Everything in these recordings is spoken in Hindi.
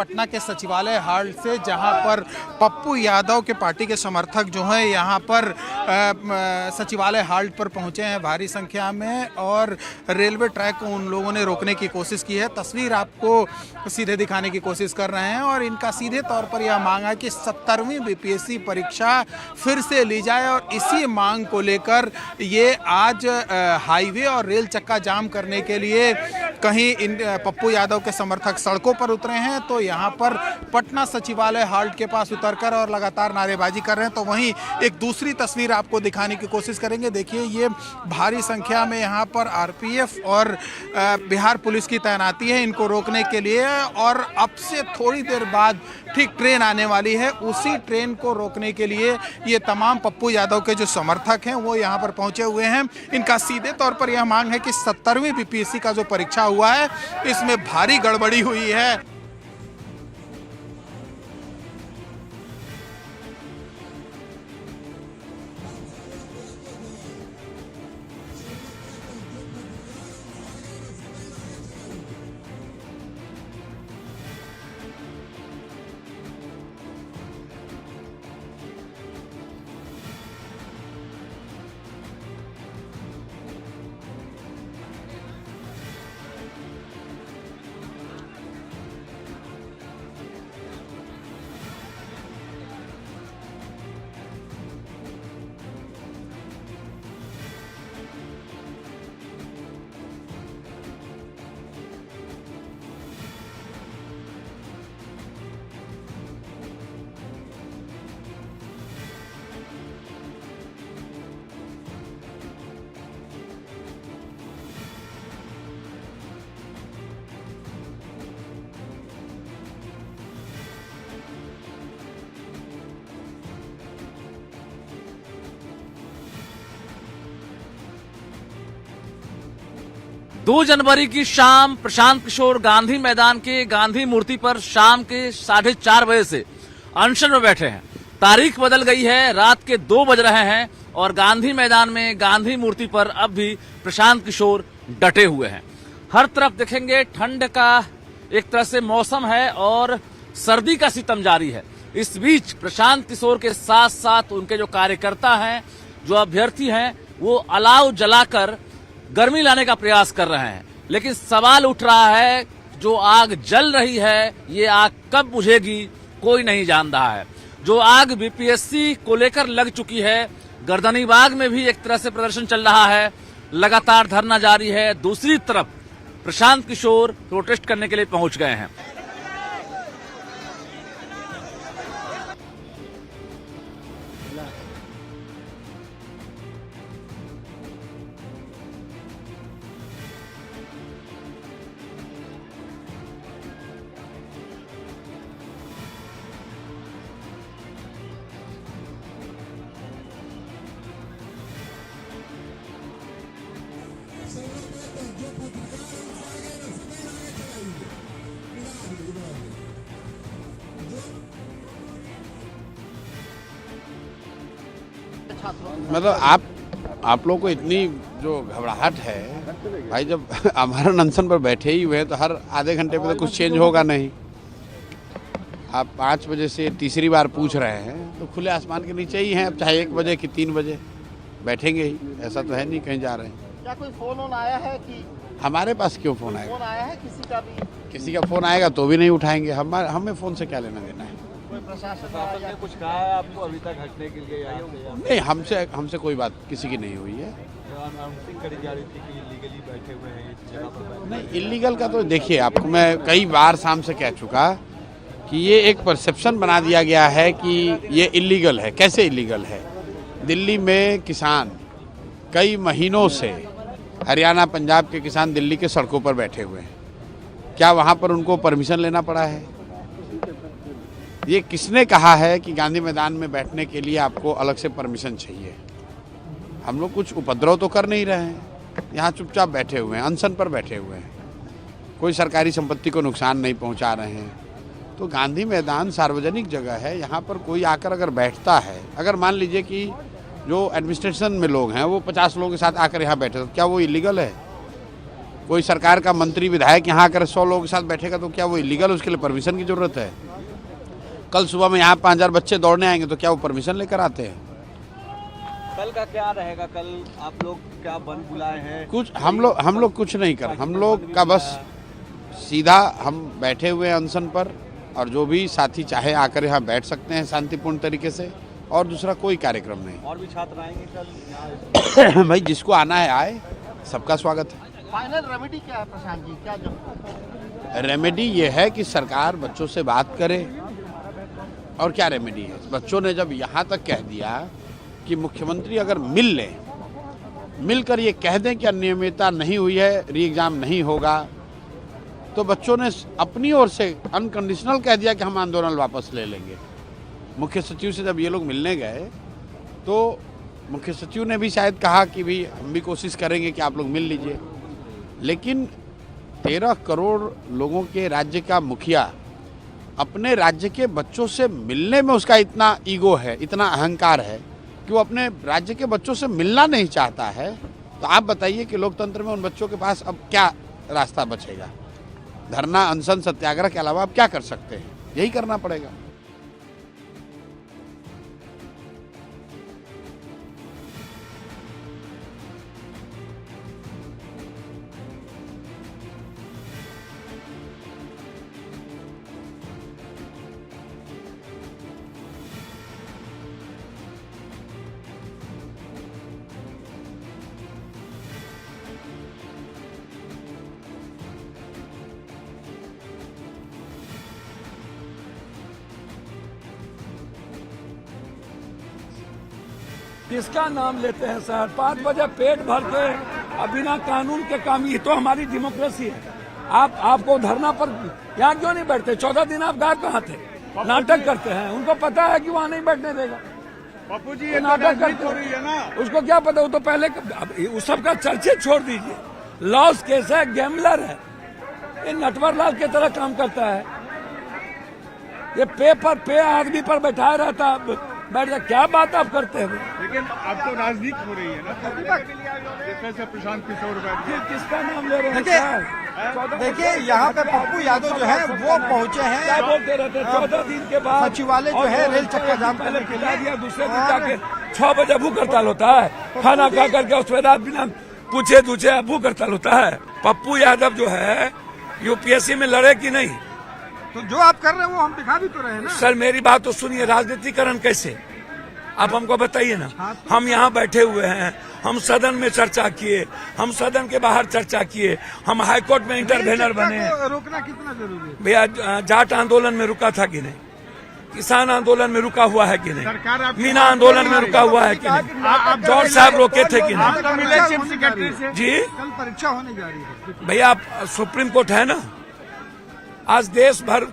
पटना के सचिवालय हाल से, जहां पर पप्पू यादव के पार्टी के समर्थक जो हैं यहां पर सचिवालय हाल्ट पर पहुंचे हैं भारी संख्या में, और रेलवे ट्रैक को उन लोगों ने रोकने की कोशिश की है। तस्वीर आपको सीधे दिखाने की कोशिश कर रहे हैं, और इनका सीधे तौर पर यह मांग है कि 70वीं बीपीएससी परीक्षा फिर से ली जाए, और इसी मांग को लेकर ये आज हाईवे और रेल चक्का जाम करने के लिए कहीं इन पप्पू यादव के समर्थक सड़कों पर उतरे हैं, तो यहाँ पर पटना सचिवालय हाल्ट के पास उतरकर और लगातार नारेबाजी कर रहे हैं। तो वहीं एक दूसरी तस्वीर आपको दिखाने की कोशिश करेंगे। देखिए, ये भारी संख्या में यहाँ पर आरपीएफ और बिहार पुलिस की तैनाती है इनको रोकने के लिए, और अब से थोड़ी देर बाद ठीक ट्रेन आने वाली है। उसी ट्रेन को रोकने के लिए ये तमाम पप्पू यादव के जो समर्थक हैं वो यहाँ पर पहुँचे हुए हैं। इनका सीधे तौर पर यह मांग है कि 70वीं बीपीएससी का जो परीक्षा हुआ है इसमें भारी गड़बड़ी हुई है। 2 जनवरी की शाम प्रशांत किशोर गांधी मैदान के गांधी मूर्ति पर शाम के 4:30 बजे से अनशन में बैठे हैं। तारीख बदल गई है, रात के 2 बज रहे हैं और गांधी मैदान में गांधी मूर्ति पर अब भी प्रशांत किशोर डटे हुए हैं। हर तरफ देखेंगे ठंड का एक तरह से मौसम है और सर्दी का सितम जारी है। इस बीच प्रशांत किशोर के साथ साथ उनके जो कार्यकर्ता हैं, जो अभ्यर्थी हैं, वो अलाव जलाकर गर्मी लाने का प्रयास कर रहे हैं। लेकिन सवाल उठ रहा है, जो आग जल रही है ये आग कब बुझेगी कोई नहीं जान रहा है। जो आग बीपीएससी को लेकर लग चुकी है, गर्दनीबाग में भी एक तरह से प्रदर्शन चल रहा है, लगातार धरना जारी है। दूसरी तरफ प्रशांत किशोर प्रोटेस्ट करने के लिए पहुंच गए हैं। मतलब आप लोग को इतनी जो घबराहट है भाई, जब हमारा अनशन पर बैठे ही हुए हैं तो हर आधे घंटे में तो कुछ चेंज होगा नहीं। आप 5 बजे से तीसरी बार पूछ रहे हैं तो खुले आसमान के नीचे ही हैं। अब चाहे 1 बजे कि 3 बजे बैठेंगे ही, ऐसा तो है नहीं कहीं जा रहे हैं। क्या कोई फोन आया है कि हमारे पास क्यों फोन आएगा? फोन आया है किसी का भी? किसी का फोन आएगा तो भी नहीं उठाएंगे। हमें फोन से क्या लेना देना है? कोई प्रशासन ने कुछ कहा है आपको अभी तक हटने के लिए? नहीं, हमसे कोई बात किसी की नहीं हुई है। करी जा रही थी कि इलीगली बैठे हुए हैं इस जगह पर। नहीं, इलीगल का तो देखिए, आपको मैं कई बार शाम से कह चुका कि ये एक परसेप्शन बना दिया गया है कि ये इलीगल है। कैसे इलीगल है? दिल्ली में किसान कई महीनों से, हरियाणा पंजाब के किसान दिल्ली के सड़कों पर बैठे हुए हैं। क्या वहाँ पर उनको परमिशन लेना पड़ा है? ये किसने कहा है कि गांधी मैदान में बैठने के लिए आपको अलग से परमिशन चाहिए? हम लोग कुछ उपद्रव तो कर नहीं रहे हैं, यहाँ चुपचाप बैठे हुए हैं, अनशन पर बैठे हुए हैं, कोई सरकारी संपत्ति को नुकसान नहीं पहुँचा रहे हैं। तो गांधी मैदान सार्वजनिक जगह है, यहाँ पर कोई आकर अगर बैठता है, अगर मान लीजिए कि जो एडमिनिस्ट्रेशन में लोग हैं वो 50 लोगों के साथ आकर यहाँ बैठे, तो क्या वो इलीगल है? कोई सरकार का मंत्री विधायक यहाँ आकर 100 लोगों के साथ बैठेगा तो क्या वो इलीगल, उसके लिए परमिशन की जरूरत है? कल सुबह में यहाँ 5000 बच्चे दौड़ने आएंगे तो क्या वो परमिशन लेकर आते हैं? कल का क्या रहेगा? कल आप लोग क्या बंद बुलाए हैं? कुछ हम लोग कुछ नहीं कर, हम लोग का बस सीधा हम बैठे हुए हैं अनशन पर, और जो भी साथी चाहे आकर यहाँ बैठ सकते हैं शांतिपूर्ण तरीके से, और दूसरा कोई कार्यक्रम नहीं। और भी छात्र आएंगे कल यहाँ? भाई जिसको आना है आए, सबका स्वागत है। फाइनल रेमेडी क्या है प्रशांत जी, क्या जब रेमेडी ये है कि सरकार बच्चों से बात करे, और क्या रेमेडी है? बच्चों ने जब यहाँ तक कह दिया कि मुख्यमंत्री अगर मिलकर ये कह दें कि अनियमितता नहीं हुई है, री एग्जाम नहीं होगा, तो बच्चों ने अपनी ओर से अनकंडीशनल कह दिया कि हम आंदोलन वापस ले लेंगे। मुख्य सचिव से जब ये लोग मिलने गए तो मुख्य सचिव ने भी शायद कहा कि भी हम भी कोशिश करेंगे कि आप लोग मिल लीजिए, लेकिन 13 करोड़ लोगों के राज्य का मुखिया अपने राज्य के बच्चों से मिलने में उसका इतना ईगो है, इतना अहंकार है कि वो अपने राज्य के बच्चों से मिलना नहीं चाहता है। तो आप बताइए कि लोकतंत्र में उन बच्चों के पास अब क्या रास्ता बचेगा? धरना, अनशन, सत्याग्रह के अलावा आप क्या कर सकते हैं? यही करना पड़ेगा। किसका नाम लेते हैं सर? 5 बजे पेट भर के बिना कानून के काम, ये तो हमारी डेमोक्रेसी है। आपको धरना पर यहाँ क्यों नहीं बैठते? 14 दिन आप गायब कहाँ थे? नाटक करते हैं, उनको पता है कि वहाँ नहीं बैठने देगा। पप्पू जी, ये नाटक करते हो रही है ना, उसको क्या पता? वो तो पहले उस सब का चर्चे छोड़ दीजिए। लॉस केस है, गैम्बलर है, ये नटवर लाल की तरह काम करता है। ये पे आदमी पर बैठाया रहता, बैठ जा। क्या बात आप करते हैं? लेकिन अब तो राजनीति हो रही है ना, कैसे प्रशांत किशोर बैठ गए? किसका नाम ले रहे हैं? देखिए यहाँ पे पप्पू यादव जो है वो पहुंचे हैं। क्या बोलते रहते? 14 दिन के बाद सचिवालय जो है रेल चक्का जाम पहले खिला दिया, दूसरे दिन जाके 6 बजे भूख हड़ताल होता है, खाना खा करके उसके बाद बिना पूछे दूछे भूख हड़ताल होता है। पप्पू यादव जो है यूपीएससी में लड़े कि नहीं? तो जो आप कर रहे हैं वो हम दिखा भी तो रहे हैं ना। सर मेरी बात तो सुनिए, राजनीतिकरण कैसे? आप हमको बताइए ना। हम यहाँ बैठे हुए हैं, हम सदन में चर्चा किए, हम सदन के बाहर चर्चा किए, हम हाईकोर्ट में इंटरवेनर बने। रोकना कितना जरूरी है भैया? जाट आंदोलन में रुका था कि नहीं? किसान आंदोलन में रुका हुआ है कि नहीं? मीना आंदोलन में रुका हुआ है कि नहीं? जॉर्ज साहब रोके थे कि नहीं? जी कल परीक्षा होने जा रही है भैया, सुप्रीम कोर्ट है ना। आज देश भर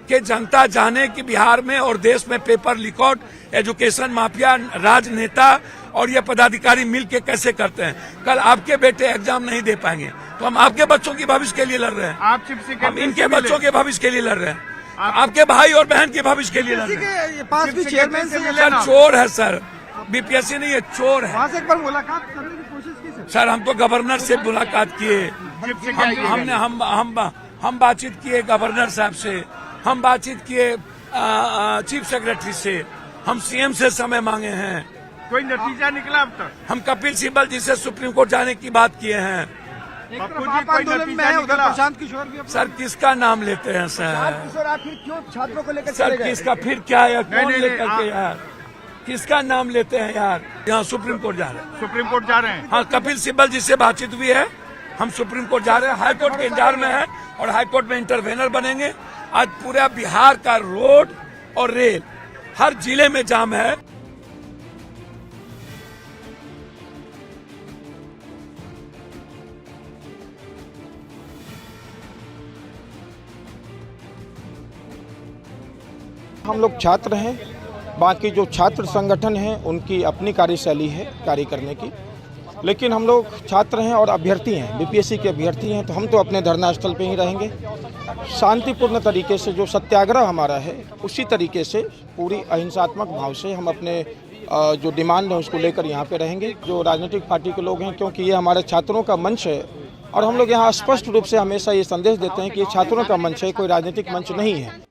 के जनता जाने कि बिहार में और देश में पेपर लीकआउट, एजुकेशन माफिया, राजनेता और ये पदाधिकारी मिलके कैसे करते हैं। कल आपके बेटे एग्जाम नहीं दे पाएंगे तो हम आपके बच्चों के भविष्य के लिए लड़ रहे हैं। आप चिप्स हम इनके बच्चों के भविष्य के लिए लड़ रहे हैं, आपके भाई और बहन के भविष्य के लिए लड़ रहे हैं। पास भी चेयरमैन से सर चोर है सर, बीपीएससी नहीं है, चोर है। वहाँ से एक बार मुलाकात करने की कोशिश की सर हम तो गवर्नर से मुलाकात किए, हम बातचीत किए गवर्नर साहब से, हम बातचीत किए चीफ सेक्रेटरी से, हम सीएम से समय मांगे हैं। कोई नतीजा निकला अब तक? हम कपिल सिब्बल जी से सुप्रीम कोर्ट जाने की बात किए हैं। पप्पू जी, कोई नतीजा निकला? प्रशांत किशोर भी सर किसका नाम लेते हैं सर? किशोर आखिर क्यों छात्रों को लेकर सर चले गए? किसका फिर क्या है? कौन नहीं, लेकर के यार? किसका नाम लेते हैं यार? यहाँ सुप्रीम कोर्ट जा रहे हैं। सुप्रीम कोर्ट जा रहे हैं? हाँ, कपिल सिब्बल जी से बातचीत हुई है, हम सुप्रीम कोर्ट जा रहे हैं, हाईकोर्ट के इंतजार में है और हाईकोर्ट में इंटरवेनर बनेंगे। आज पूरा बिहार का रोड और रेल हर जिले में जाम है। हम लोग छात्र हैं, बाकी जो छात्र संगठन हैं उनकी अपनी कार्यशैली है कार्य करने की, लेकिन हम लोग छात्र हैं और अभ्यर्थी हैं, बीपीएससी के अभ्यर्थी हैं, तो हम तो अपने धरना स्थल पे ही रहेंगे। शांतिपूर्ण तरीके से जो सत्याग्रह हमारा है उसी तरीके से पूरी अहिंसात्मक भाव से हम अपने जो डिमांड है उसको लेकर यहाँ पे रहेंगे। जो राजनीतिक पार्टी के लोग हैं, क्योंकि ये हमारे छात्रों का मंच है और हम लोग यहाँ स्पष्ट रूप से हमेशा ये संदेश देते हैं कि ये छात्रों का मंच है, कोई राजनीतिक मंच नहीं है।